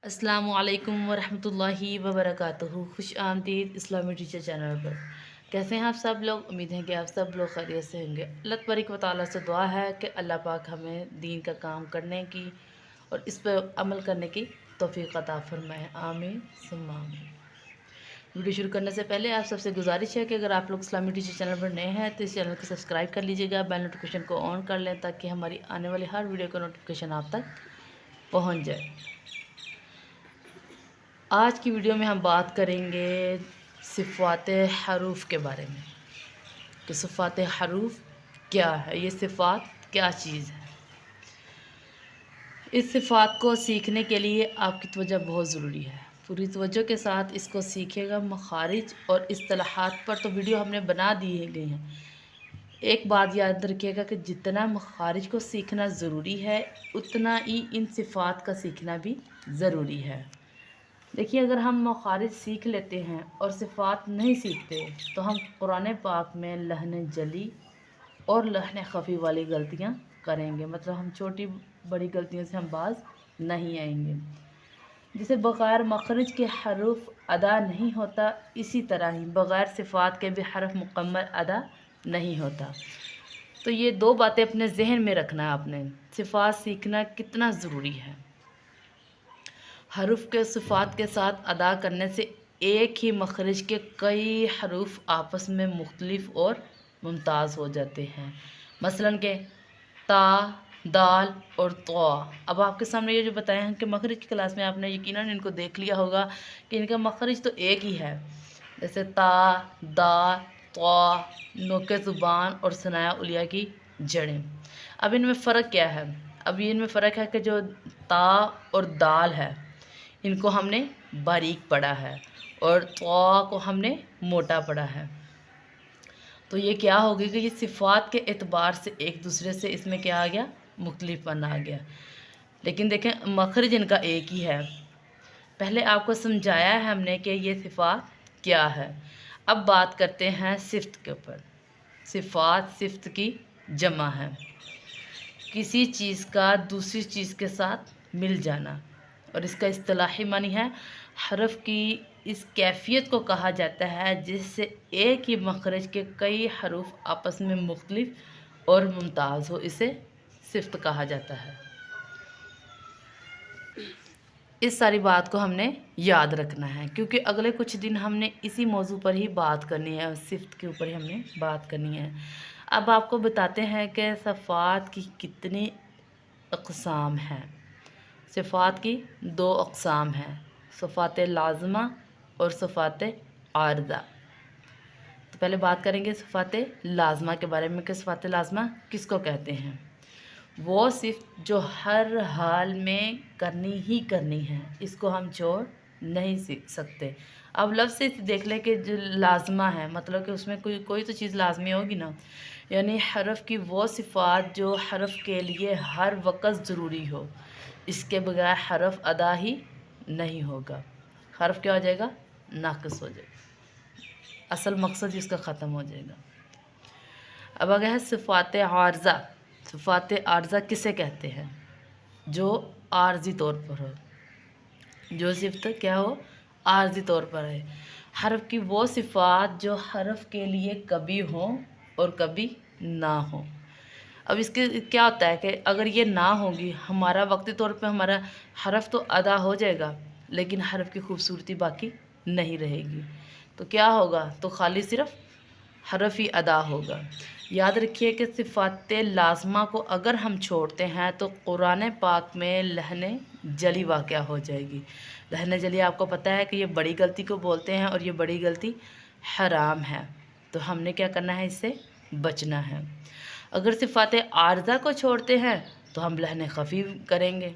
अस्सलामु अलैकुम वरहमतुल्लाहि वबरकातुहू। खुश आमदीद इस्लामी टीचर चैनल पर। कैसे हैं आप सब लोग? उम्मीद है कि आप सब लोग खैरियत से होंगे। अल्लाह तबारक व तआला से दुआ है कि अल्लाह पाक हमें दीन का काम करने की और इस पर अमल करने की तौफीक अता फरमाए। आमीन सुम्मा आमीन। वीडियो शुरू करने से पहले आप सबसे गुजारिश है कि अगर आप लोग इस्लामी टीचर चैनल पर नए हैं तो इस चैनल को सब्सक्राइब कर लीजिएगा, बेल नोटिफिकेशन को ऑन कर लें ताकि हमारी आने वाली हर वीडियो का नोटिफिकेशन आप तक पहुँच जाए। आज की वीडियो में हम बात करेंगे सिफ़ात हरूफ के बारे में कि सिफ़ात हरूफ क्या है, ये सिफ़ात क्या चीज़ है। इस सिफ़ात को सीखने के लिए आपकी तवज्जो बहुत ज़रूरी है। पूरी तवज्जो के साथ इसको सीखेगा। मखारिज और इस्तिलाहात पर तो वीडियो हमने बना दी गई हैं। एक बात याद रखिएगा कि जितना मखारिज को सीखना ज़रूरी है उतना ही इन सिफ़ात का सीखना भी ज़रूरी है। देखिए, अगर हम मखारिज सीख लेते हैं और सिफ़ात नहीं सीखते तो हम कुरान पाक में लहन जली और लहन खफ़ी वाली गलतियां करेंगे। मतलब हम छोटी बड़ी गलतियों से हम बाज नहीं आएंगे। जिसे बग़ैर मखरज के हरूफ अदा नहीं होता, इसी तरह ही बग़ैर सिफ़ात के भी हरफ मुकम्मल अदा नहीं होता। तो ये दो बातें अपने जहन में रखना है आपने। सिफ़ात सीखना कितना ज़रूरी है। हरूफ के सिफ़ात के साथ अदा करने से एक ही मखरज के कई हरूफ आपस में मुख्तलिफ और मुमताज़ हो जाते हैं। मसलन के ता, दाल और तवा। अब आपके सामने ये जो बताए हैं कि मखरज की क्लास में आपने यकीनन इनको देख लिया होगा कि इनका मखरज तो एक ही है। जैसे ता, दा, तवा, नोके ज़ुबान और सनाया उलिया की जड़ें। अब इनमें फ़र्क क्या है? अब ये इनमें फ़र्क है कि जो ता और दाल है इनको हमने बारीक पढ़ा है और तवा को हमने मोटा पढ़ा है। तो ये क्या हो गया कि ये सिफ़ात के एतबार से एक दूसरे से इसमें क्या आ गया, मुख्तलिफपन आ गया। लेकिन देखें मखरज इनका एक ही है। पहले आपको समझाया है हमने कि ये सिफ़ात क्या है। अब बात करते हैं सिफ़त के ऊपर। सिफ़ात सिफ़त की जमा है, किसी चीज़ का दूसरी चीज़ के साथ मिल जाना। और इसका इस्तिलाही मानी है, हरफ की इस कैफियत को कहा जाता है जिससे एक ही मखरज के कई हरूफ आपस में मुख्तलिफ और मुमताज़ हो, इसे सिफ़त कहा जाता है। इस सारी बात को हमने याद रखना है क्योंकि अगले कुछ दिन हमने इसी मौजू पर ही बात करनी है, सिफ़त के ऊपर ही हमने बात करनी है। अब आपको बताते हैं कि सिफ़ात की कितनी अक़साम हैं। सिफ़ात की दो अक़साम हैं, सिफ़ात लाज़िमा और सिफ़ात आर्ज़ा। तो पहले बात करेंगे सिफ़ात लाज़िमा के बारे में कि सिफ़ात लाज़िमा किसको कहते हैं। वो सिर्फ जो हर हाल में करनी ही करनी है, इसको हम छोड़ नहीं सीख सकते। अब लफ्ज़ से देख लें कि जो लाज़िमा है मतलब कि उसमें कोई तो चीज़ लाज़मी होगी ना। यानी हरफ की वो सिफ़ात जो हरफ के लिए हर वक़्त ज़रूरी हो, इसके बगैर हरफ अदा ही नहीं होगा। हरफ क्या हो जाएगा, नाक़िस हो जाएगा, असल मकसद इसका ख़त्म हो जाएगा। अब अगर है सिफ़ात आर्ज़ा। सिफ़ात आर्ज़ा किसे कहते हैं? जो आर्ज़ी तौर पर हो, जो सिफ़त क्या हो, आर्ज़ी तौर पर है। हरफ की वो सिफ़ात जो हरफ के लिए कभी हो और कभी ना हो। अब इसके क्या होता है कि अगर ये ना होगी, हमारा वक्ती तौर पे हमारा हरफ तो अदा हो जाएगा लेकिन हरफ की खूबसूरती बाकी नहीं रहेगी। तो क्या होगा, तो खाली सिर्फ हरफ ही अदा होगा। याद रखिए कि सिफ़ात लाज़िमा को अगर हम छोड़ते हैं तो कुरान पाक में लहन जली वाक़या हो जाएगी। लहन जली आपको पता है कि ये बड़ी गलती को बोलते हैं और ये बड़ी गलती हराम है। तो हमने क्या करना है, इससे बचना है। अगर सिफ़ात आर्ज़ा को छोड़ते हैं तो हम लहन खफ़ी करेंगे।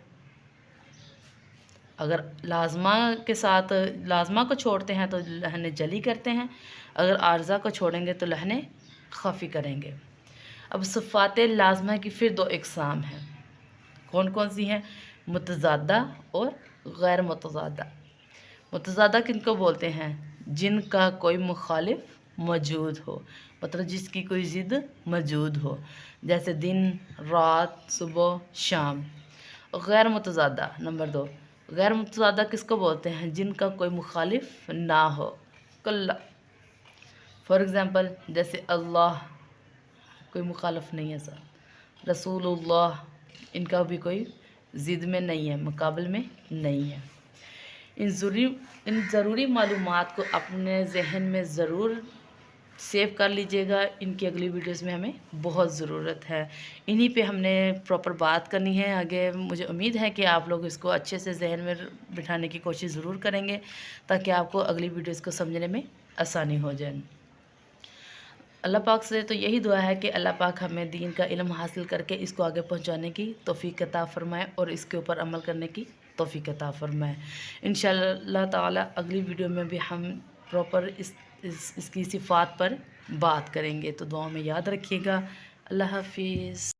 अगर लाज़िमा के साथ लाज़िमा को छोड़ते हैं तो लहन जली करते हैं, अगर आर्ज़ा को छोड़ेंगे तो लहन खफ़ी करेंगे। अब सिफ़ात लाज़िमा की फिर दो इक़साम हैं। कौन कौन सी हैं? मुतज़ादा और गैर मुतज़ादा। मुतज़ादा किनको बोलते हैं? जिनका कोई मुखालिफ मौजूद हो, मतलब जिसकी कोई ज़िद मौजूद हो, जैसे दिन, रात, सुबह, शाम। गैर मुतज़ादा नंबर 2, गैर मुतज़ादा किसको बोलते हैं? जिनका कोई मुखालिफ ना हो। कल्ला, फॉर एग्ज़ाम्पल जैसे अल्लाह, कोई मुखालिफ नहीं है सर। रसूलुल्लाह, इनका भी कोई ज़िद में नहीं है, मुकाबले में नहीं है। इन ज़रूरी मालूमात को अपने ज़हन में ज़रूर सेव कर लीजिएगा। इनकी अगली वीडियोस में हमें बहुत ज़रूरत है। इन्हीं पे हमने प्रॉपर बात करनी है आगे। मुझे उम्मीद है कि आप लोग इसको अच्छे से जहन में बिठाने की कोशिश ज़रूर करेंगे ताकि आपको अगली वीडियोस को समझने में आसानी हो जाए। अल्लाह पाक से तो यही दुआ है कि अल्लाह पाक हमें दीन का इल्म हासिल करके इसको आगे पहुंचाने की तौफीक अता फ़रमाए और इसके ऊपर अमल करने की तौफीक अता फ़रमाए। इंशाअल्लाह ताला अगली वीडियो में भी हम प्रॉपर इसकी सिफ़ात पर बात करेंगे। तो दुआ में याद रखिएगा। अल्लाह हाफिज़।